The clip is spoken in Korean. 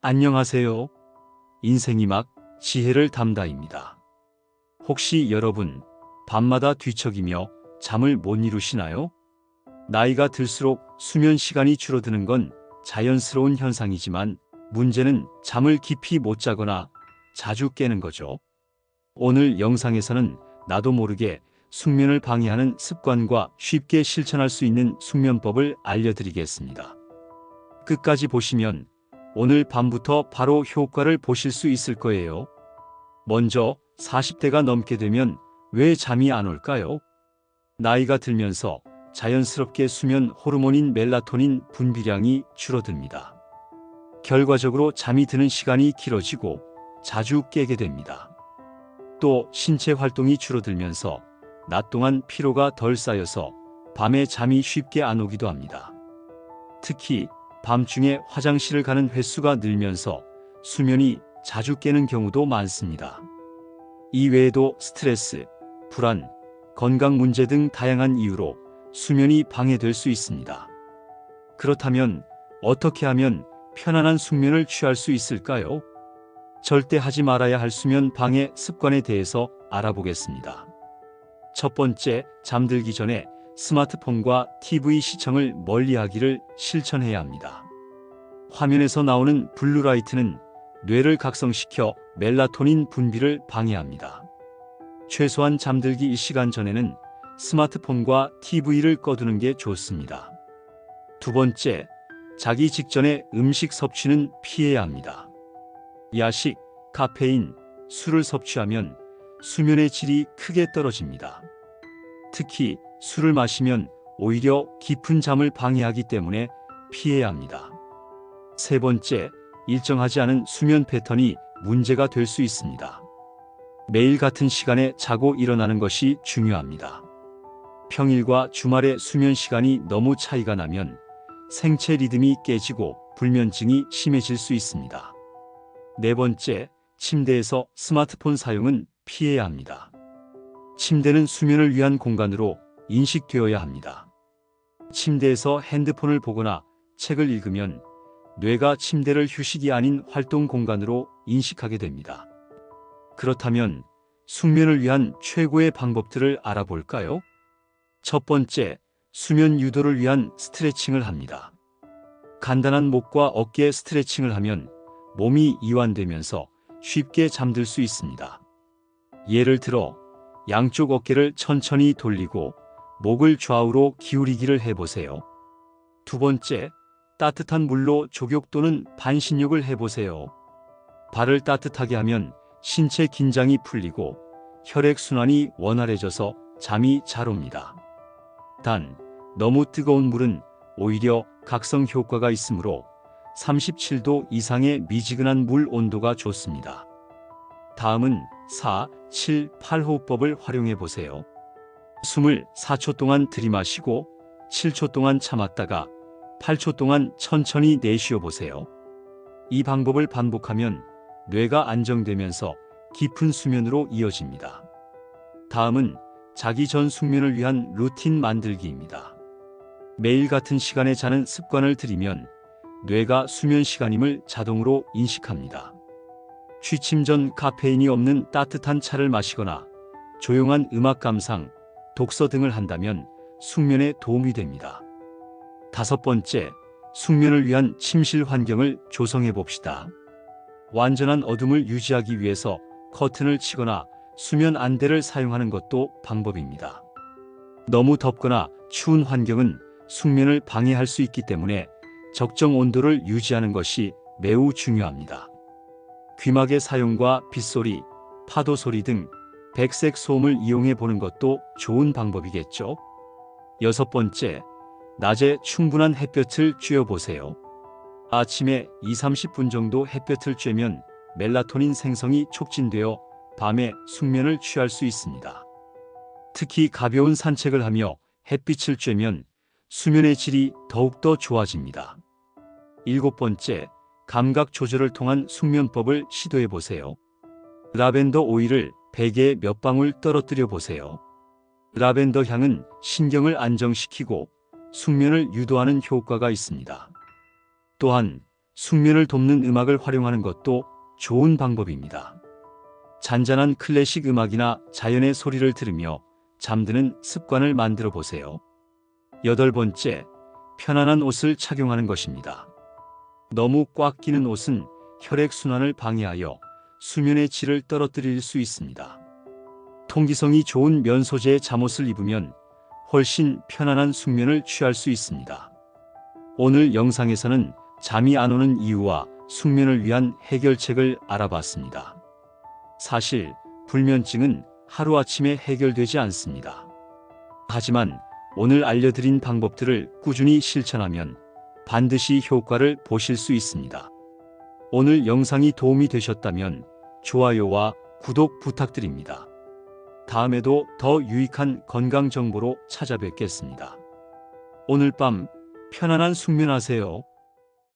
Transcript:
안녕하세요. 인생이 막 지혜를 담다입니다. 혹시 여러분 밤마다 뒤척이며 잠을 못 이루시나요? 나이가 들수록 수면 시간이 줄어드는 건 자연스러운 현상이지만 문제는 잠을 깊이 못 자거나 자주 깨는 거죠. 오늘 영상에서는 나도 모르게 숙면을 방해하는 습관과 쉽게 실천할 수 있는 숙면법을 알려드리겠습니다. 끝까지 보시면 오늘 밤부터 바로 효과를 보실 수 있을 거예요. 먼저 40대가 넘게 되면 왜 잠이 안 올까요? 나이가 들면서 자연스럽게 수면 호르몬인 멜라토닌 분비량이 줄어듭니다. 결과적으로 잠이 드는 시간이 길어지고 자주 깨게 됩니다. 또 신체 활동이 줄어들면서 낮 동안 피로가 덜 쌓여서 밤에 잠이 쉽게 안 오기도 합니다. 특히 밤중에 화장실을 가는 횟수가 늘면서 수면이 자주 깨는 경우도 많습니다. 이 외에도 스트레스, 불안, 건강 문제 등 다양한 이유로 수면이 방해될 수 있습니다. 그렇다면 어떻게 하면 편안한 숙면을 취할 수 있을까요? 절대 하지 말아야 할 수면 방해 습관에 대해서 알아보겠습니다. 첫 번째, 잠들기 전에 스마트폰과 TV 시청을 멀리하기를 실천해야 합니다. 화면에서 나오는 블루라이트는 뇌를 각성시켜 멜라토닌 분비를 방해합니다. 최소한 잠들기 1시간 전에는 스마트폰과 TV를 꺼두는 게 좋습니다. 두 번째, 자기 직전에 음식 섭취는 피해야 합니다. 야식, 카페인, 술을 섭취하면 수면의 질이 크게 떨어집니다. 특히 술을 마시면 오히려 깊은 잠을 방해하기 때문에 피해야 합니다. 세 번째, 일정하지 않은 수면 패턴이 문제가 될 수 있습니다. 매일 같은 시간에 자고 일어나는 것이 중요합니다. 평일과 주말에 수면 시간이 너무 차이가 나면 생체 리듬이 깨지고 불면증이 심해질 수 있습니다. 네 번째, 침대에서 스마트폰 사용은 피해야 합니다. 침대는 수면을 위한 공간으로 인식되어야 합니다. 침대에서 핸드폰을 보거나 책을 읽으면 뇌가 침대를 휴식이 아닌 활동 공간으로 인식하게 됩니다. 그렇다면 숙면을 위한 최고의 방법들을 알아볼까요? 첫 번째, 수면 유도를 위한 스트레칭을 합니다. 간단한 목과 어깨 스트레칭을 하면 몸이 이완되면서 쉽게 잠들 수 있습니다. 예를 들어 양쪽 어깨를 천천히 돌리고 목을 좌우로 기울이기를 해보세요. 두 번째, 따뜻한 물로 족욕 또는 반신욕을 해보세요. 발을 따뜻하게 하면 신체 긴장이 풀리고 혈액순환이 원활해져서 잠이 잘 옵니다. 단, 너무 뜨거운 물은 오히려 각성 효과가 있으므로 37도 이상의 미지근한 물 온도가 좋습니다. 다음은 4, 7, 8호흡법을 활용해 보세요. 숨을 4초 동안 들이마시고 7초 동안 참았다가 8초 동안 천천히 내쉬어 보세요. 이 방법을 반복하면 뇌가 안정되면서 깊은 수면으로 이어집니다. 다음은 자기 전 숙면을 위한 루틴 만들기입니다. 매일 같은 시간에 자는 습관을 들이면 뇌가 수면 시간임을 자동으로 인식합니다. 취침 전 카페인이 없는 따뜻한 차를 마시거나 조용한 음악 감상, 독서 등을 한다면 숙면에 도움이 됩니다. 다섯 번째, 숙면을 위한 침실 환경을 조성해 봅시다. 완전한 어둠을 유지하기 위해서 커튼을 치거나 수면 안대를 사용하는 것도 방법입니다. 너무 덥거나 추운 환경은 숙면을 방해할 수 있기 때문에 적정 온도를 유지하는 것이 매우 중요합니다. 귀마개 사용과 빗소리, 파도 소리 등 백색 소음을 이용해 보는 것도 좋은 방법이겠죠. 여섯 번째, 낮에 충분한 햇볕을 쬐어 보세요. 아침에 20-30분 정도 햇볕을 쬐면 멜라토닌 생성이 촉진되어 밤에 숙면을 취할 수 있습니다. 특히 가벼운 산책을 하며 햇빛을 쬐면 수면의 질이 더욱더 좋아집니다. 일곱 번째, 감각 조절을 통한 숙면법을 시도해 보세요. 라벤더 오일을 베개에 몇 방울 떨어뜨려 보세요. 라벤더 향은 신경을 안정시키고 숙면을 유도하는 효과가 있습니다. 또한 숙면을 돕는 음악을 활용하는 것도 좋은 방법입니다. 잔잔한 클래식 음악이나 자연의 소리를 들으며 잠드는 습관을 만들어 보세요. 8번째, 편안한 옷을 착용하는 것입니다. 너무 꽉 끼는 옷은 혈액순환을 방해하여 수면의 질을 떨어뜨릴 수 있습니다. 통기성이 좋은 면 소재의 잠옷을 입으면 훨씬 편안한 숙면을 취할 수 있습니다. 오늘 영상에서는 잠이 안 오는 이유와 숙면을 위한 해결책을 알아봤습니다. 사실 불면증은 하루아침에 해결되지 않습니다. 하지만 오늘 알려드린 방법들을 꾸준히 실천하면 반드시 효과를 보실 수 있습니다. 오늘 영상이 도움이 되셨다면 좋아요와 구독 부탁드립니다. 다음에도 더 유익한 건강 정보로 찾아뵙겠습니다. 오늘 밤 편안한 숙면하세요.